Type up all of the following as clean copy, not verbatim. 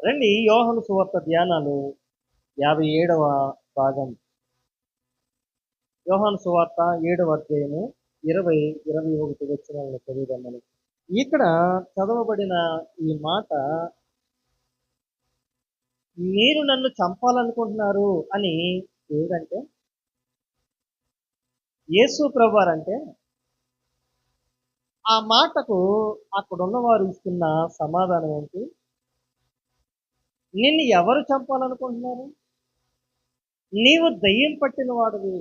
రండి యోహాను సువార్త ధ్యానాలు 57వ భాగం. యోహాను సువార్త 7వ అధ్యాయము 20-21 వచనాలను చదువుదామని. ఇక్కడ చదవబడిన ఈ మాట, మీరు నన్ను చంపాలనుకుంటున్నారు అని ఏదంటే యేసు ప్రభువారంటే, ఆ మాటకు అక్కడున్న వారు ఇస్తున్న సమాధానం ఏంటి? నిన్ను ఎవరు చంపాలనుకుంటున్నారు? నీవు దయ్యం పట్టిన వాడివి.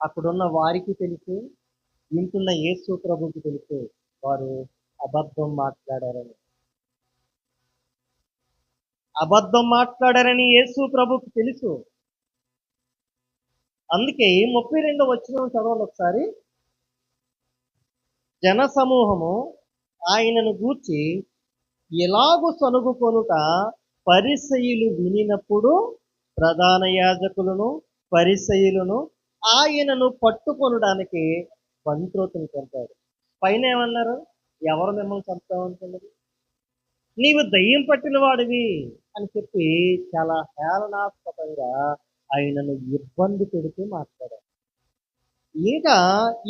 అక్కడున్న వారికి తెలుసు, వింటున్న యేసు ప్రభుకి తెలుసు, వారు అబద్ధం మాట్లాడారని యేసు ప్రభుకి తెలుసు. అందుకే 32వ వచనం చదవండి ఒకసారి. జన సమూహము ఆయనను గూర్చి ఎలాగు సనుగుకొనుట పరిసయ్యులు వినినప్పుడు ప్రధాన యాజకులను పరిసయ్యులను ఆయనను పట్టుకొనడానికి బంట్రోతుని పంపారు. పైన ఏమన్నారు? ఎవరు మిమ్మల్ని చంపుతామనుకున్నది? నీవు దయ్యం పట్టిన వాడివి అని చెప్పి చాలా హేళనాస్పదంగా ఆయనను ఇబ్బంది పెడుతూ మాట్లాడారు. ఇంకా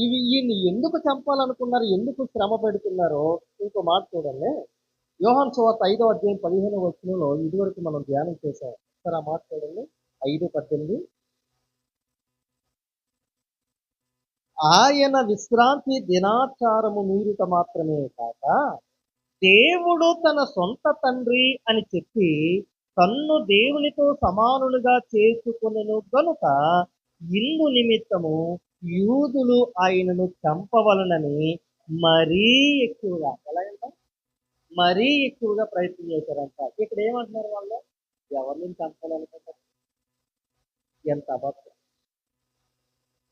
ఈయన్ని ఎందుకు చంపాలనుకున్నారు, ఎందుకు శ్రమ పెడుతున్నారో ఇంకో మాట చూడండి. యోహాను సువార్త 5వ అధ్యాయం 15వ వచనంలో ఇదివరకు మనం ధ్యానం చేశాం. సరే, ఆ మాట చూడండి. 5:18. ఆయన విశ్రాంతి దినాచారము మీరుట మాత్రమే కాక, దేవుడు తన సొంత తండ్రి అని చెప్పి తన్ను దేవునితో సమానులుగా చేసుకొనెను గనుక ఇందు నిమిత్తము యూదులు ఆయనను చంపవలనని మరీ ఎక్కువగా, ఎలాగంట, మరీ ఎక్కువగా ప్రయత్నం చేశారంట. ఇక్కడ ఏమంటున్నారు వాళ్ళు? ఎవరిని చంపాలనుకుంటారు? ఎంత అబద్ధం!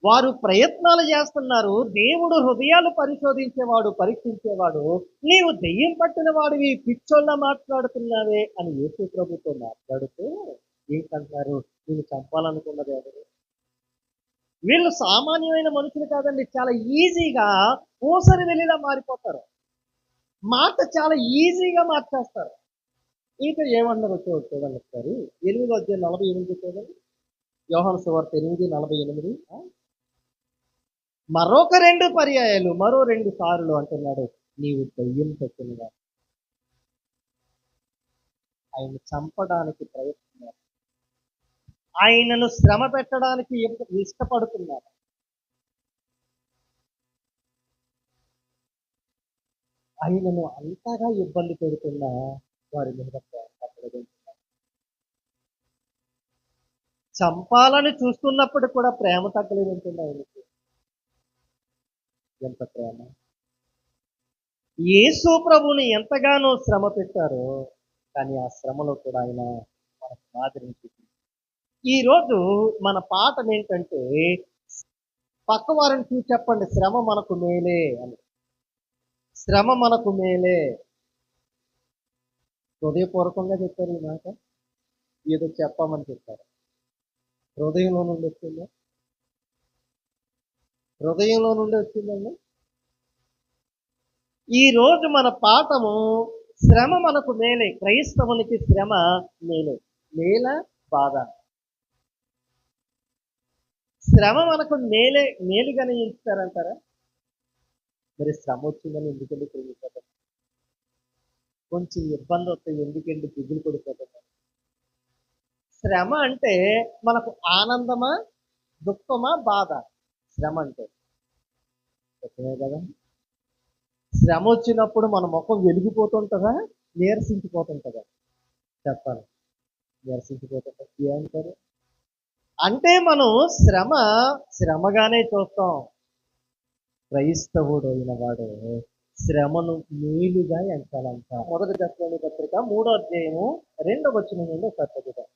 వారు ప్రయత్నాలు చేస్తున్నారు. దేవుడు హృదయాలు పరిశోధించేవాడు, పరీక్షించేవాడు. నీవు దెయ్యం పట్టిన వాడివి, పిచ్చోళ్ళ మాట్లాడుతున్నావే అని యేసు ప్రభుతో మాట్లాడుతూ ఏంటంటున్నారు? నేను చంపాలనుకున్నది ఎవరు? వీళ్ళు సామాన్యమైన మనుషులు కాదండి. చాలా ఈజీగా ఊసరి వెళ్ళిలా మారిపోతారు. మాట చాలా ఈజీగా మార్చేస్తారు. ఇంకా ఏమన్నారు చూడండి ఒకసారి. 8వ అధ్యాయం 48 చూడండి. యోహాను సువార్త 8:48. మరొక 2 పర్యాయాలు, మరో 2 సార్లు అంటున్నాడు, నీవు దయ్యం పట్టినవా. ఆయన చంపడానికి ప్రయత్నిస్తున్నారు, ఆయనను శ్రమ పెట్టడానికి ఇష్టపడుతున్నారు. ఆయనను అంతగా ఇబ్బంది పెడుతున్న వారి మీద చంపాలని చూస్తున్నప్పుడు కూడా ప్రేమ తగ్గలేదంటుంది ఆయనకి. ఎంత ప్రేమ! యేసు ప్రభుని ఎంతగానో శ్రమ పెట్టారో, కానీ ఆ శ్రమలో కూడా ఆయన మనకు మాదిరిని చూపించారు. ఈరోజు మన పాఠం ఏంటంటే, పక్క వారిని చూసి చెప్పండి, శ్రమ మనకు మేలే అని. శ్రమ మనకు మేలే. హృదయపూర్వకంగా చెప్పారు ఈ మాట, ఏదో చెప్పామని చెప్పారు. హృదయంలో నుండి వచ్చిందా? హృదయంలో నుండి వచ్చిందండి. ఈ రోజు మన పాఠము, శ్రమ మనకు మేలే. క్రైస్తవునికి శ్రమ మేలే. మేల బాధ. శ్రమ మనకు మేలుగానే ఇస్తారంటారా? మరి శ్రమ వచ్చిందని ఎందుకండి తిరిగిపోతారు? కొంచెం ఇబ్బంది వస్తే ఎందుకండి దిగులు పడిపోతారు? శ్రమ అంటే మనకు ఆనందమా, దుఃఖమా, బాధ? శ్రమ అంటే కదా. శ్రమ వచ్చినప్పుడు మన ముఖం వెలిగిపోతుంటుందా, నీరసించిపోతుంటుందా? చెప్పాలి. నీరసించిపోతుంటా. ఏమంటారు? అంటే మనం శ్రమగానే చూస్తాం. క్రైస్తవుడు అయిన వాడు శ్రమను మేలుగా ఎంచాలంట. 1 తెస్సలోనికీ పత్రిక 3వ అధ్యాయము 2వ వచనం నుండి ఒకసారి చదువుతాం.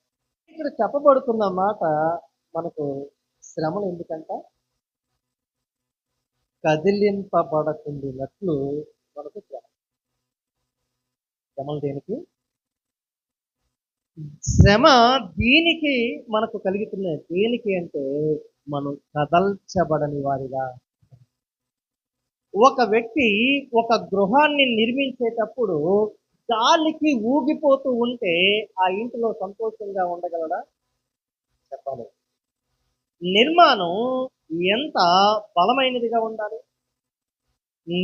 ఇక్కడ చెప్పబడుతున్న మాట, మనకు శ్రమలు ఎందుకంట? కదిలింపబడకుండినట్లు మనకు శ్రమలు దేనికి? శ్రమ దీనికి మనకు కలుగుతున్నాయి. దేనికి అంటే, మనం కదల్చబడని వారిగా. ఒక వ్యక్తి ఒక గృహాన్ని నిర్మించేటప్పుడు గాలికి ఊగిపోతూ ఉంటే ఆ ఇంటిలో సంతోషంగా ఉండగలడా? చెప్పాలి. నిర్మాణం ఎంత బలమైనదిగా ఉండాలి?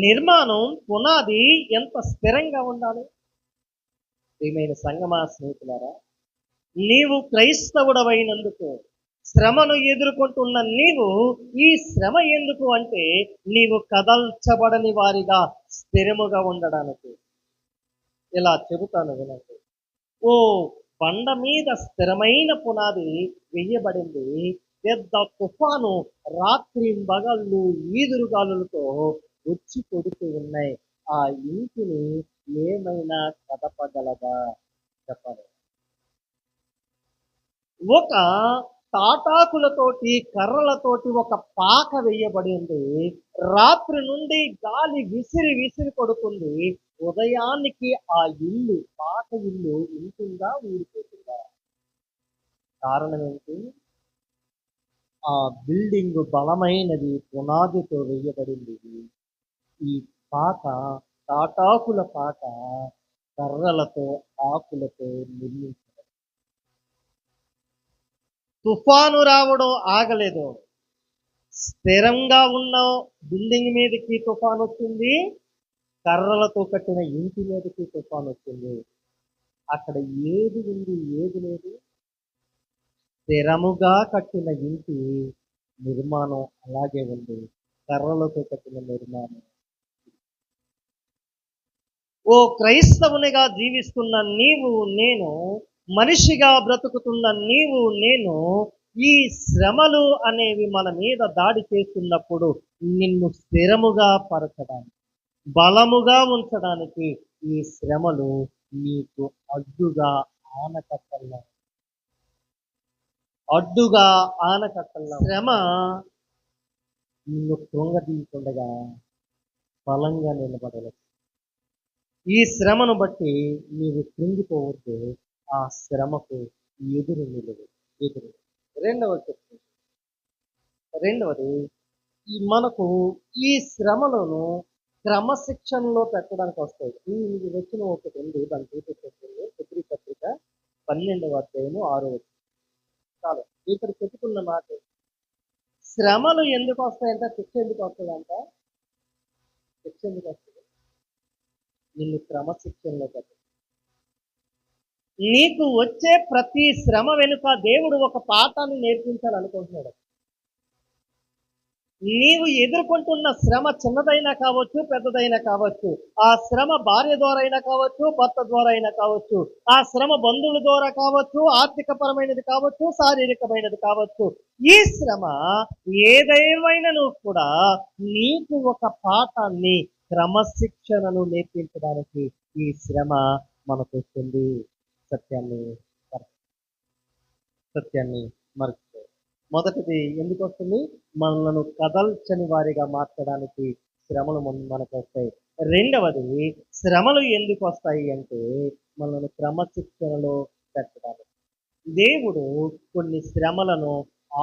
నిర్మాణం పునాది ఎంత స్థిరంగా ఉండాలి? ప్రియమైన సంగమా స్నేహితులారా, నీవు క్రైస్తవుడవైనందుకు శ్రమను ఎదుర్కొంటున్న నీవు ఈ శ్రమ ఎందుకు అంటే నీవు కదల్చబడని వారిగా స్థిరముగా ఉండడానికి. ఇలా చెబుతాను వినండి. ఓ బండ మీద స్థిరమైన పునాది వేయబడింది. పెద్ద తుఫాను రాత్రింబగళ్ళు ఈదురుగాలులతో వచ్చి కొడుతూ ఉన్నాయి. ఆ ఇంటిని ఏమైనా కదపగలదా? చెప్పాలి. ఒక తాటాకులతోటి కర్రలతోటి ఒక పాక వేయబడి ఉంది. రాత్రి నుండి గాలి విసిరి విసిరి కొడుతుంది. ఉదయానికి ఆ ఇల్లు, పాత ఇల్లు ఉంటుందా, ఊడిపోతుందా? కారణం ఏంటి? ఆ బిల్డింగ్ బలమైనది, పునాదితో వేయబడింది. ఈ పాక, తాటాకుల పాక, కర్రలతో, ఆకులతో నిర్మించబడింది. తుఫాను రావడం ఆగలేదు. స్థిరంగా ఉన్న బిల్డింగ్ మీదకి తుఫాను వచ్చింది, కర్రలతో కట్టిన ఇంటి మీదకి తుఫాను వచ్చింది. అక్కడ ఏది ఉంది, ఏది లేదు? స్థిరముగా కట్టిన ఇంటి నిర్మాణం అలాగే ఉంది, కర్రలతో కట్టిన నిర్మాణం. ఓ క్రైస్తవునిగా జీవిస్తున్న నీవు నేను, మనిషిగా బ్రతుకుతున్న నీవు నేను, ఈ శ్రమలు అనేవి మన మీద దాడి చేస్తున్నప్పుడు నిన్ను స్థిరముగా పరచడానికి, బలముగా ఉంచడానికి ఈ శ్రమలు నీకు ఆనకట్టల్లా అడ్డుగా ఆనకట్టల్లా. శ్రమ నిన్ను కృంగదీయకుండగా బలంగా నిలబడలేదు. ఈ శ్రమను బట్టి నీవు కృంగిపోవద్దు. ఆ శ్రమకు ఎదురు నిలువు. ఎదురు. రెండవది మనకు ఈ శ్రమలను క్రమశిక్షణలో పెట్టడానికి వస్తాయి. ఇది వచ్చిన ఒకటి ఉంది, దాన్ని చూపించండి. ఫిబ్రవరి పత్రిక 12వ అధ్యాయము 6వ వచనం. చాలు, ఇక్కడ చెప్పుకున్న మాట. శ్రమలు ఎందుకు వస్తాయంట? శిక్ష ఎందుకు వస్తుందంట? శిక్ష ఎందుకు వస్తుంది? నిన్ను క్రమశిక్షణలో పెట్ట. నీకు వచ్చే ప్రతి శ్రమ వెనుక దేవుడు ఒక పాఠాన్ని నేర్పించాలనుకుంటున్నాడు. నీవు ఎదుర్కొంటున్న శ్రమ చిన్నదైనా కావచ్చు, పెద్దదైనా కావచ్చు. ఆ శ్రమ భార్య ద్వారా అయినా కావచ్చు, భర్త ద్వారా అయినా కావచ్చు. ఆ శ్రమ బంధువుల ద్వారా కావచ్చు, ఆర్థిక పరమైనది కావచ్చు, శారీరకమైనది కావచ్చు. ఈ శ్రమ ఏదేమైనను కూడా నీకు ఒక పాఠాన్ని, క్రమశిక్షణను నేర్పించడానికి ఈ శ్రమ మనకు వస్తుంది. సత్యాన్ని మరచిపో. మొదటిది ఎందుకు వస్తుంది? మనలను కదల్చని వారిగా మార్చడానికి శ్రమలు మనకు వస్తాయి. రెండవది, శ్రమలు ఎందుకు వస్తాయి అంటే మనల్ని క్రమశిక్షణలో పెట్టడానికి. దేవుడు కొన్ని శ్రమలను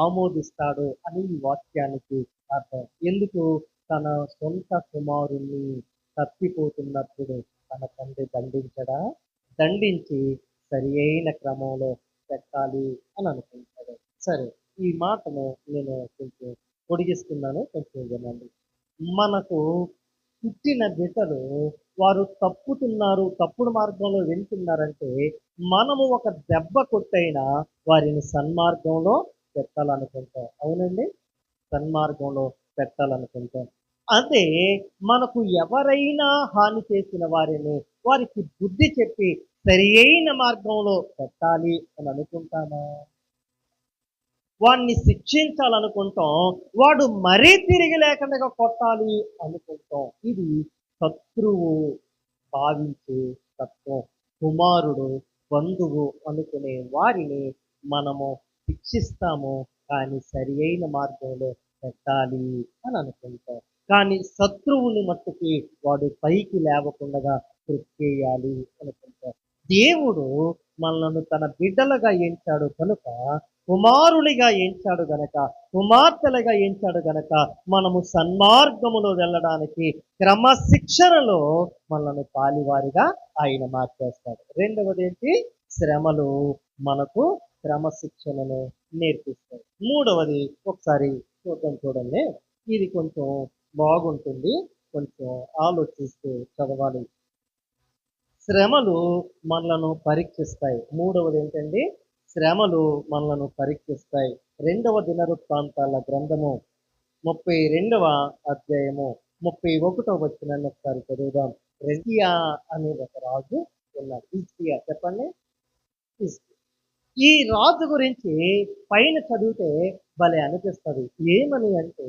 ఆమోదిస్తాడు అని ఈ వాక్యానికి అర్థం. ఎందుకు? తన సొంత కుమారుణ్ణి తప్పిపోతున్నప్పుడు తన తండ్రి దండించి సరి అయిన క్రమంలో పెట్టాలి అని అనుకుంటాడు. సరే, ఈ మాటను నేను కొంచెం పొడిగిస్తున్నాను, కొంచెం వినండి. మనకు పుట్టిన బిడ్డలు వారు తప్పుడు మార్గంలో వెళ్తున్నారంటే మనము ఒక దెబ్బ కొట్టైనా వారిని సన్మార్గంలో పెట్టాలనుకుంటాం. అవునండి, సన్మార్గంలో పెట్టాలనుకుంటాం. అదే మనకు ఎవరైనా హాని చేసిన వారికి బుద్ధి చెప్పి సరి అయిన మార్గంలో పెట్టాలి అని అనుకుంటామా? వాడిని శిక్షించాలనుకుంటాం, వాడు మరీ తిరిగి లేకుండా కొట్టాలి అనుకుంటాం. ఇది శత్రువు భావించే తత్వం. కుమారుడు, బంధువు అనుకునే వారిని మనము శిక్షిస్తాము, కానీ సరి అయిన మార్గంలో పెట్టాలి అని అనుకుంటాం. కానీ శత్రువుని మట్టుకి వాడు పైకి లేవకుండా తృప్తియాలి అనుకుంటాం. దేవుడు మనలను తన బిడ్డలుగా ఎంచాడు కనుక కుమారునిగా ఎంచాడు గనక, కుమార్తెలుగా ఎంచాడు గనక మనము సన్మార్గములో వెళ్ళడానికి క్రమశిక్షణలో మనల్ని పాలివారిగా ఆయన మార్చేస్తాడు. రెండవది ఏంటి? శ్రమలు మనకు క్రమశిక్షణను నేర్పిస్తాయి. మూడవది ఒకసారి చూడండి. ఇది కొంచెం బాగుంటుంది, కొంచెం ఆలోచిస్తూ చదవాలి. శ్రమలు మనలను పరీక్షిస్తాయి. మూడవది ఏంటండి? శ్రమలు మనలను పరీక్షిస్తాయి. 2వ దినవృత్తాంతాల గ్రంథము 32వ అధ్యాయము 31వ వచనాన్ని ఒకసారి చదువుదాం. హిజ్కియా అనే ఒక రాజు ఉన్నాడు. హిజ్కియా చెప్పండి. హిజ్కియా. ఈ రాజు గురించి పైన చదివితే భలే అనిపిస్తుంది. ఏమని అంటే,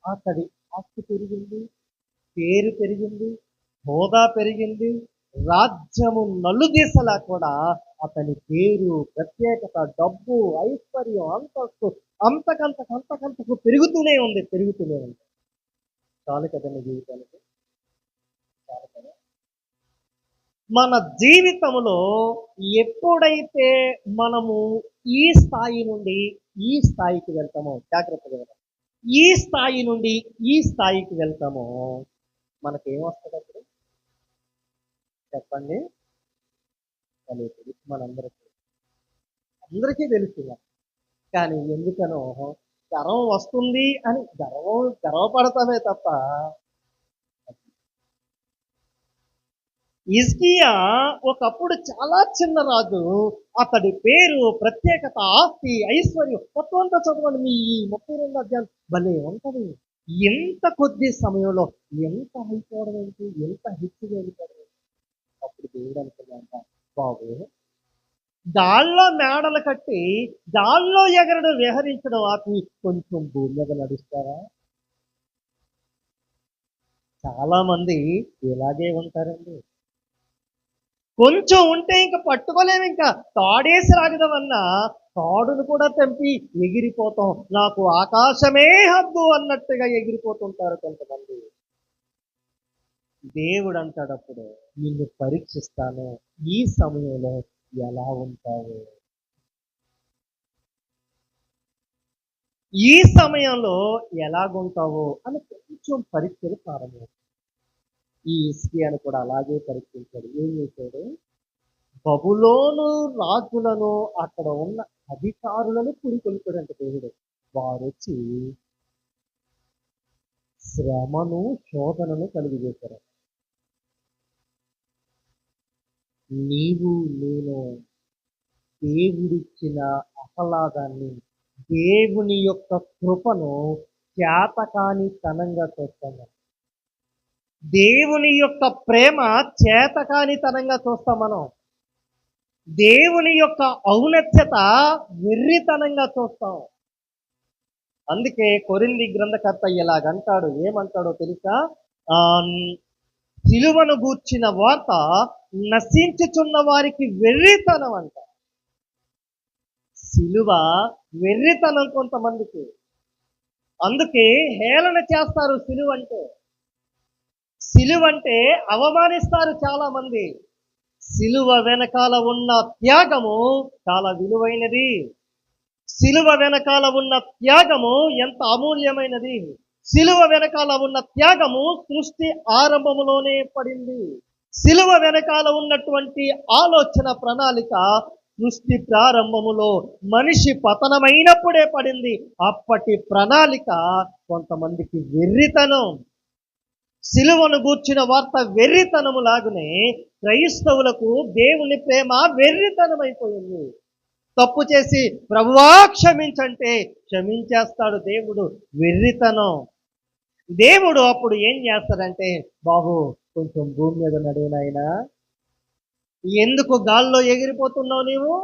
అతడి ఆస్తి పెరిగింది, పేరు పెరిగింది, హోదా పెరిగింది, రాజ్యము నలుదిశలా కూడా అతని పేరు, ప్రత్యేకత, డబ్బు, ఐశ్వర్యం, అంతస్తు అంతకంతకు పెరుగుతూనే ఉంది. చాలు కదండి జీవితానికి, చాలు కదా. మన జీవితంలో ఎప్పుడైతే మనము ఈ స్థాయి నుండి ఈ స్థాయికి వెళ్తామో, జాగ్రత్తగా వెళ్తాం, ఈ స్థాయి నుండి ఈ స్థాయికి వెళ్తామో మనకేమొస్తుంది అప్పుడు చెప్పండి? తెలుసు, అందరికీ తెలుసు. కానీ ఎందుకనో గర్వం వస్తుంది అని గర్వపడతామే తప్ప. హిజ్కియా ఒకప్పుడు చాలా చిన్న రాజు. అతడి పేరు, ప్రత్యేకత, ఆస్తి, ఐశ్వర్యం మొత్తం అంతా చదవండి. మీ ఈ 32 అధ్యాయం భలే ఉంటది. ఎంత కొద్ది సమయంలో ఎంత అయిపోవడం ఏంటి, ఎంత హెచ్చుగా వెళ్ళిపోవడం. అప్పుడు దేవుడు అనుకున్నాంట, బాబు గాల్లో మేడలు కట్టి గాల్లో ఎగరడం, విహరించడం ఆపి కొంచెం భూమి మీద నడుస్తారా? చాలా మంది ఇలాగే ఉంటారండి. కొంచెం ఉంటే ఇంకా పట్టుకోలేము, ఇంకా తాడేసి రాగదమన్నా తాడును కూడా తెంపి ఎగిరిపోతాం. నాకు ఆకాశమే హద్దు అన్నట్టుగా ఎగిరిపోతుంటారు కొంతమంది. దేవుడు అంటాడు, అప్పుడు నిన్ను పరీక్షిస్తాను, ఈ సమయంలో ఎలా ఉంటావు, ఈ సమయంలో ఎలాగుంటావు అని కొంచెం పరీక్షలు ప్రారంభించాడు. ఈ హిజ్కియాను కూడా అలాగే పరీక్షించాడు. ఏం చేశాడు? బబులోను రాజులను, అక్కడ ఉన్న అధికారులను పురికొల్పాడంట దేవుడు. వారు వచ్చి శ్రమను, శోధనను కలుగజేశారు. నీవు నేను దేవుడిచ్చిన ఆహ్లాదాన్ని, దేవుని యొక్క కృపను చేతకానితనంగా చూస్తాము. దేవుని యొక్క ప్రేమ చేతకానితనంగా చూస్తాం మనం. దేవుని యొక్క ఔన్నత్యత వెర్రితనంగా చూస్తాం. అందుకే కొరింథీ గ్రంథకర్త ఇలాగంటాడు. ఏమంటాడో తెలుసా? సిలువను గూర్చిన వార్త నశించుచున్న వారికి వెర్రితనం అంట. సిలువ వెర్రితనం కొంతమందికి. అందుకే హేళన చేస్తారు సిలువ అంటే. సిలువ అంటే అవమానిస్తారు చాలా మంది. సిలువ వెనకాల ఉన్న త్యాగము చాలా విలువైనది. సిలువ వెనకాల ఉన్న త్యాగము ఎంత అమూల్యమైనది. సిలువ వెనకాల ఉన్న త్యాగము సృష్టి ఆరంభములోనే పడింది. సిలువ వెనకాల ఉన్నటువంటి ఆలోచన ప్రణాళిక సృష్టి ప్రారంభములో మనిషి పతనమైనప్పుడే పడింది. అప్పటి ప్రణాళిక కొంతమందికి వెర్రితనం. సిలువను గూర్చిన వార్త వెర్రితనము లాగునే క్రైస్తవులకు దేవుని ప్రేమ వెర్రితనం అయిపోయింది. తప్పు చేసి ప్రభువా క్షమించంటే క్షమించేస్తాడు దేవుడు. వెర్రితనం. దేవుడు అప్పుడు ఏం చేస్తాడంటే, బాబు కొంచెం భూమి మీద నడువునైనా, ఎందుకు గాల్లో ఎగిరిపోతున్నావు నీవు?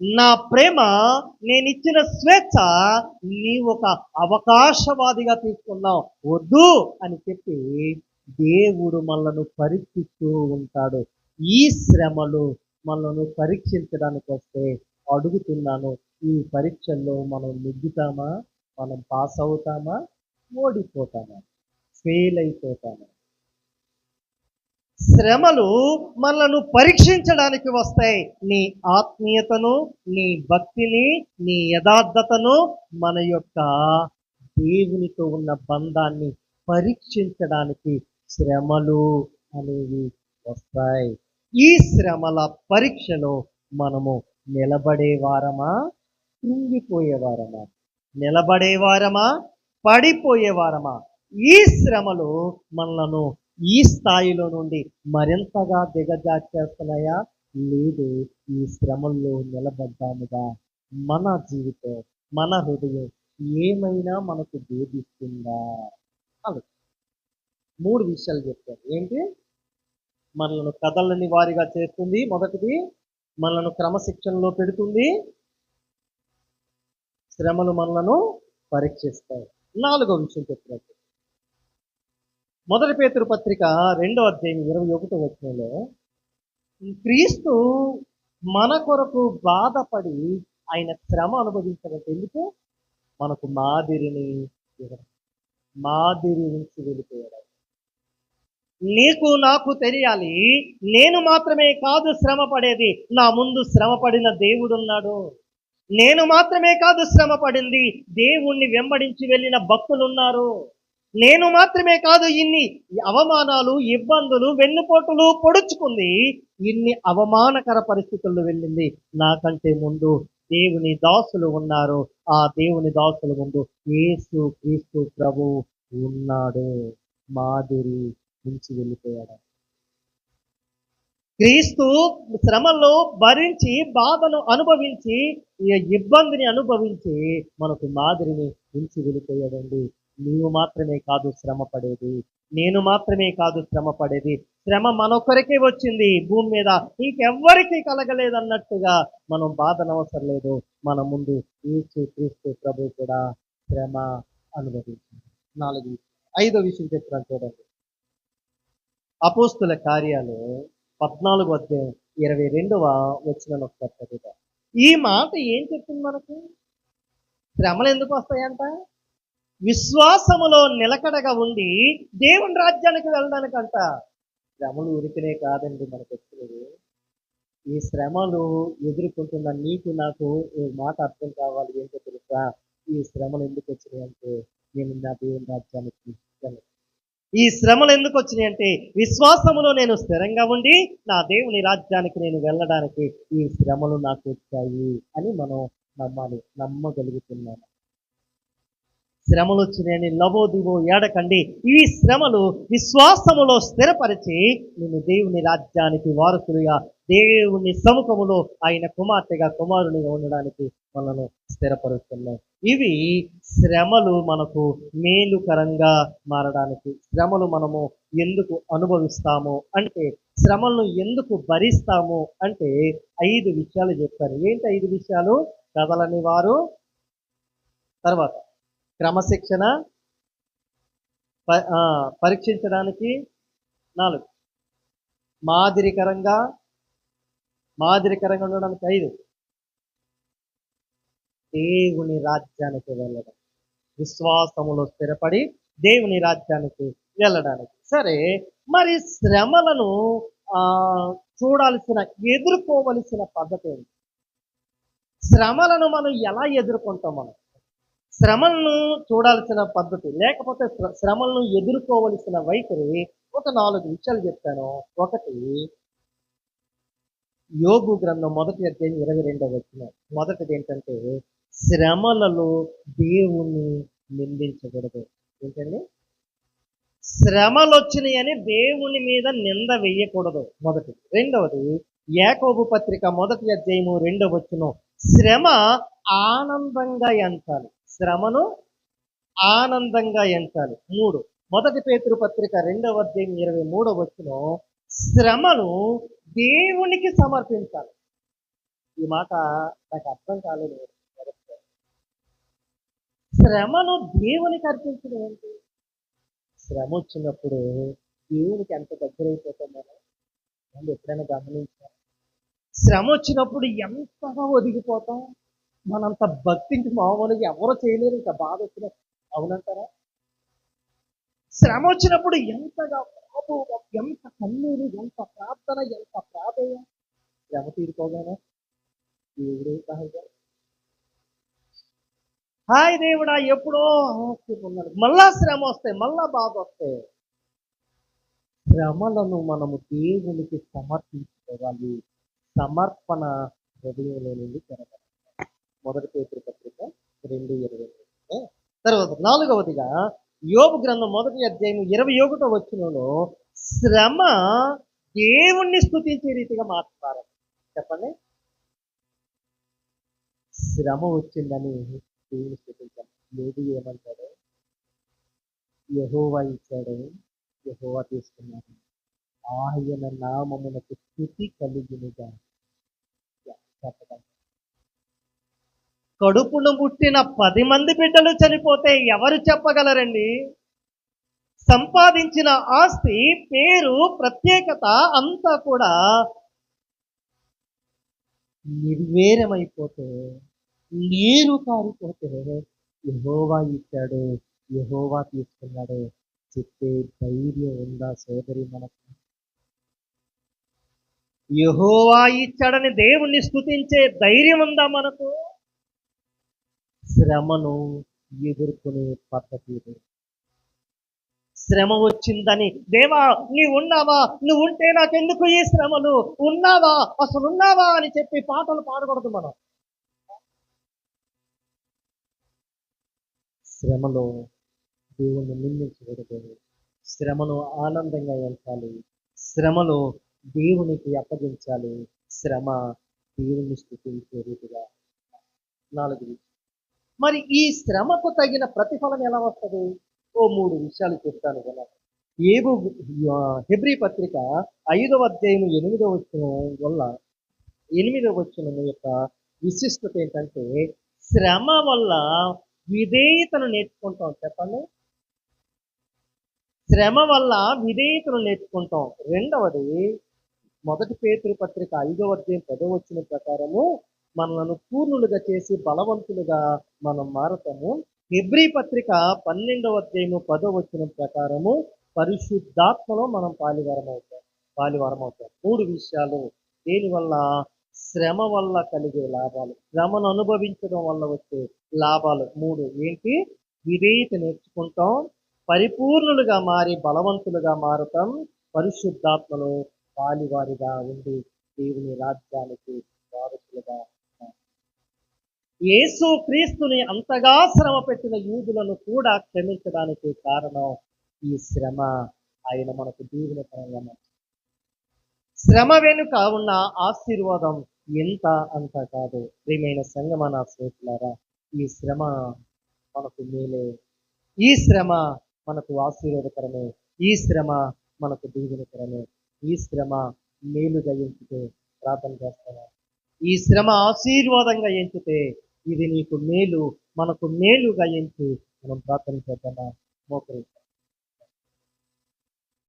నా ప్రేమ, నేనిచ్చిన స్వేచ్ఛ నీవు ఒక అవకాశవాదిగా తీసుకున్నావు, వద్దు అని చెప్పి దేవుడు మనలను పరీక్షిస్తూ ఉంటాడు. ఈ శ్రమలు మనలను పరీక్షించడానికి వస్తే అడుగుతున్నాను, ఈ పరీక్షల్లో మనం నెగ్గుతామా, మనం పాస్ అవుతామా, ఓడిపోతామా, ఫెయిల్ అయిపోతామా? శ్రమలు మనలను పరీక్షించడానికి వస్తాయి. నీ ఆత్మీయతను, నీ భక్తిని, నీ యథార్థతను, మన యొక్క దేవునితో ఉన్న బంధాన్ని పరీక్షించడానికి శ్రమలు అనేవి వస్తాయి. ఈ శ్రమల పరీక్షలో మనము నిలబడేవారమా, కృంగిపోయేవారమా? నిలబడేవారమా, పడిపోయేవారమా? ఈ శ్రమలు మనలను ఈ స్థాయిలో నుండి మరింతగా దిగజార్చేస్తున్నాయా, లేదు ఈ శ్రమల్లో నిలబడ్డాముగా మన జీవితం, మన హృదయం ఏమైనా మనకు బోధిస్తుందా? అవి 3 విషయాలు చెప్పారు. ఏంటి? మనలను కదలని వారిగా చేస్తుంది. మొదటిది, మనలను క్రమశిక్షణలో పెడుతుంది. శ్రమలు మనలను పరీక్షిస్తాయి. 4వ విషయం చెప్పినట్టు, మొదటి పేతురు పత్రిక 2వ అధ్యాయం 21వ వచనంలో, క్రీస్తు మన కొరకు బాధపడి ఆయన శ్రమ అనుభవించినట్టు ఎందుకు? మనకు మాదిరిని ఇవ్వడం. మాదిరి నుంచి వెళ్ళిపోయాడు. నీకు నాకు తెలియాలి, నేను మాత్రమే కాదు శ్రమ పడేది, నా ముందు శ్రమ పడిన దేవుడున్నాడు. నేను మాత్రమే కాదు శ్రమ పడింది, దేవుణ్ణి వెంబడించి వెళ్ళిన భక్తులున్నారు. నేను మాత్రమే కాదు ఇన్ని అవమానాలు, ఇబ్బందులు, వెన్నుపోటులు పొడుచుకుంది, ఇన్ని అవమానకర పరిస్థితుల్లో వెళ్ళింది. నాకంటే ముందు దేవుని దాసులు ఉన్నారు. ఆ దేవుని దాసుల ముందు యేసు క్రీస్తు ప్రభు ఉన్నాడు. మాదిరి నుంచి వెళ్ళిపోయాడు. క్రీస్తు శ్రమలో భరించి, బాధను అనుభవించి, ఇబ్బందిని అనుభవించి మనకు మాదిరిని ఉంచి వెళ్ళిపోయాడండి. నీవు మాత్రమే కాదు శ్రమ పడేది, నేను మాత్రమే కాదు శ్రమ పడేది. శ్రమ మనొక్కరికే వచ్చింది భూమి మీద, ఇంకెవ్వరికీ కలగలేదన్నట్టుగా మనం బాధనవసరం లేదు. మన ముందు యేసు క్రీస్తు ప్రభు కూడా శ్రమ అనుభవించింది. 4. 5వ విషయం చెప్తున్నాను చూడండి. అపోస్తుల కార్యాలు 14వ అధ్యాయం 22వ వచనం ఒకసారి చదువుతాం. ఈ మాట ఏం చెప్తుంది మనకు? శ్రమలు ఎందుకు వస్తాయంట? విశ్వాసములో నిలకడగా ఉండి దేవుని రాజ్యానికి వెళ్ళడానికంట. శ్రమలు ఉరికినే కాదండి మనకు వచ్చినది. ఈ శ్రమలు ఎదుర్కొంటున్న నీకు నాకు ఈ మాట అర్థం కావాలి. ఏంటో తెలుసా? ఈ శ్రమలు ఎందుకు వచ్చినాయి అంటే, నేను నా దేవుని రాజ్యానికి వెళ్ళను. ఈ శ్రమలు ఎందుకు వచ్చినాయి అంటే, విశ్వాసములో నేను స్థిరంగా ఉండి నా దేవుని రాజ్యానికి నేను వెళ్ళడానికి ఈ శ్రమలు నాకు వచ్చాయి అని మనం నమ్మాలి, నమ్మగలుగుతున్నాను. శ్రమలు వచ్చినాయని లవోదివో ఏడకండి. ఈ శ్రమలు విశ్వాసములో స్థిరపరిచి నేను దేవుని రాజ్యానికి వారసులుగా, దేవుని సముఖములో ఆయన కుమార్తెగా, కుమారునిగా ఉండడానికి మనను స్థిరపరుస్తున్నాయి. ఇవి శ్రమలు మనకు మేలుకరంగా మారడానికి. శ్రమలు మనము ఎందుకు అనుభవిస్తాము అంటే, శ్రమలను ఎందుకు భరిస్తాము అంటే 5 విషయాలు చెప్పారు. ఏంటి 5 విషయాలు? కదలని వారు, తర్వాత క్రమశిక్షణ, పరీక్షించడానికి 4, మాదిరికరంగా ఉండడానికి 5, దేవుని రాజ్యానికి వెళ్ళడం, విశ్వాసములో స్థిరపడి దేవుని రాజ్యానికి వెళ్ళడానికి. సరే, మరి శ్రమలను ఎదుర్కోవలసిన పద్ధతి ఏంటి? శ్రమలను మనం ఎలా ఎదుర్కొంటాం? మనం శ్రమలను చూడాల్సిన పద్ధతి, లేకపోతే శ్రమలను ఎదుర్కోవలసిన వైఖరి ఒక 4 విషయాలు చెప్తాను. 1, యోబు గ్రంథం 1వ అధ్యాయం 22వ వచనం. మొదటిది ఏంటంటే, శ్రమలలో దేవుణ్ణి నిందించకూడదు. ఏంటండి? శ్రమలు వచ్చినాయని దేవుని మీద నింద వేయకూడదు, మొదటిది. 2వది, యాకోబు పత్రిక 1వ అధ్యాయము 2వ వచనం, శ్రమ ఆనందంగా ఎంచాలి. శ్రమను ఆనందంగా ఎంచాలి. 3, 1 పేతురు పత్రిక 2వ అధ్యాయం 23వ వచనం, శ్రమను దేవునికి సమర్పించాలి. ఈ మాట నాకు అర్థం కాలేదు. శ్రమను దేవునికి అర్పించడం ఏంటి? శ్రమ వచ్చినప్పుడు దేవునికి ఎంత దగ్గరైపోతాం మనం ఎప్పుడైనా గమనించాలి? శ్రమ వచ్చినప్పుడు ఎంతగా ఒదిగిపోతాం. మనంత భక్తికి మామూలుగా ఎవరో చేయలేరు. ఇంకా బాధ వచ్చిన, అవునంటారా? శ్రమ వచ్చినప్పుడు ఎంతగా అబ్బో, ఎంత కన్నీరు, ఎంత ప్రార్థన, ఎంత ప్రాధేయ. శ్రమ తీరుకోగానే దేవుడే సహాయం. హాయ్ దేవుడా, ఎప్పుడో ఉన్నాడు, మళ్ళా శ్రమ వస్తాయి, మళ్ళా బాధ వస్తాయి. శ్రమలను మనము దేవునికి సమర్పించుకోవాలి. సమర్పణ హృదయంలో నుండి జరగాలి. మొదటి పేతురు పత్రిక 2:20. తర్వాత 4వదిగా యోబు గ్రంథం 1:21 శ్రమ దేవుణ్ణి స్తుతించే రీతిగా మార్చుతారు. చెప్పండి. శ్రమ వచ్చిందని దేవుని స్తుతించాలి. యోబు ఏమంటాడు? యెహోవా ఇచ్చాడు, యెహోవా తీసుకున్నాడు, ఆయన నామమునకు స్తుతి కలుగునుగా. చెప్పండి. కడుపును పుట్టిన 10 మంది బిడ్డలు చనిపోతే ఎవరు చెప్పగలరండి? సంపాదించిన ఆస్తి, పేరు, ప్రత్యేకత అంతా కూడా నిర్వీర్యమైపోతే, నీరు కారిపోతే యెహోవా ఇచ్చాడు, యెహోవా తీసుకున్నాడు చెప్పే ధైర్యం ఉందా సోదరి మనకు? యెహోవా ఇచ్చాడని దేవుణ్ణి స్తుతించే ధైర్యం ఉందా మనకు? శ్రమను ఎదుర్కొనే పద్ధతి ఇది. శ్రమ వచ్చిందని దేవా నీవు ఉన్నావా, నువ్వు ఉంటే నాకెందుకు ఈ శ్రమలు, ఉన్నావా, అసలు ఉన్నావా అని చెప్పి పాటలు పాడకూడదు మనం. శ్రమలో దేవుణ్ణి నిందించకూడదు. శ్రమను ఆనందంగా ఎంచాలి. శ్రమలో దేవునికి అప్పగించాలి. శ్రమ దేవుని స్తుతించే రీతిగా. 4. మరి ఈ శ్రమకు తగిన ప్రతిఫలం ఎలా వస్తుంది? 3 విషయాలు చెప్తాను కదా. హెబ్రీ పత్రిక 5:8 వల్ల 8 యొక్క విశిష్టత ఏంటంటే, శ్రమ వల్ల విధేయతను నేర్చుకుంటాం. చెప్పండి. శ్రమ వల్ల విధేయతను నేర్చుకుంటాం. 2వది, మొదటి పేతురు పత్రిక 5:10 ప్రకారము మనలను పూర్ణులుగా చేసి బలవంతులుగా మనం మారుతాము. హెబ్రీ పత్రిక 12:10 ప్రకారము పరిశుద్ధాత్మలో మనం పాలివారం అవుతాం. 3 విషయాలు. దేనివల్ల? శ్రమ వల్ల కలిగే లాభాలు, శ్రమను అనుభవించడం వల్ల వచ్చే లాభాలు 3 ఏంటి? విధేయత నేర్చుకుంటాం, పరిపూర్ణులుగా మారి బలవంతులుగా మారుతాం, పరిశుద్ధాత్మలో పాలివారిగా ఉండి దేవుని రాజ్యానికి వారసులుగా. యేసు క్రీస్తుని అంతగా శ్రమ పెట్టిన యూదులను కూడా క్షమించడానికి కారణం ఈ శ్రమ. ఆయన మనకు దీవెనకరంగా. శ్రమ వెనుక ఉన్న ఆశీర్వాదం ఎంత అంత కాదు. ప్రియమైన సంగమా, నా స్నేహితులారా, ఈ శ్రమ మనకు మేలే. ఈ శ్రమ మనకు ఆశీర్వాదకరమే. ఈ శ్రమ మనకు దీవెనకరమే. ఈ శ్రమ మేలుగా ఎంచితే ప్రార్థన చేస్తాను. ఈ శ్రమ ఆశీర్వాదంగా ఎంచితే ఇది నీకు మేలు, మనకు మేలుగా ఎంచి మనం ప్రార్థన చేద్దామా? మోకరిస్తాం.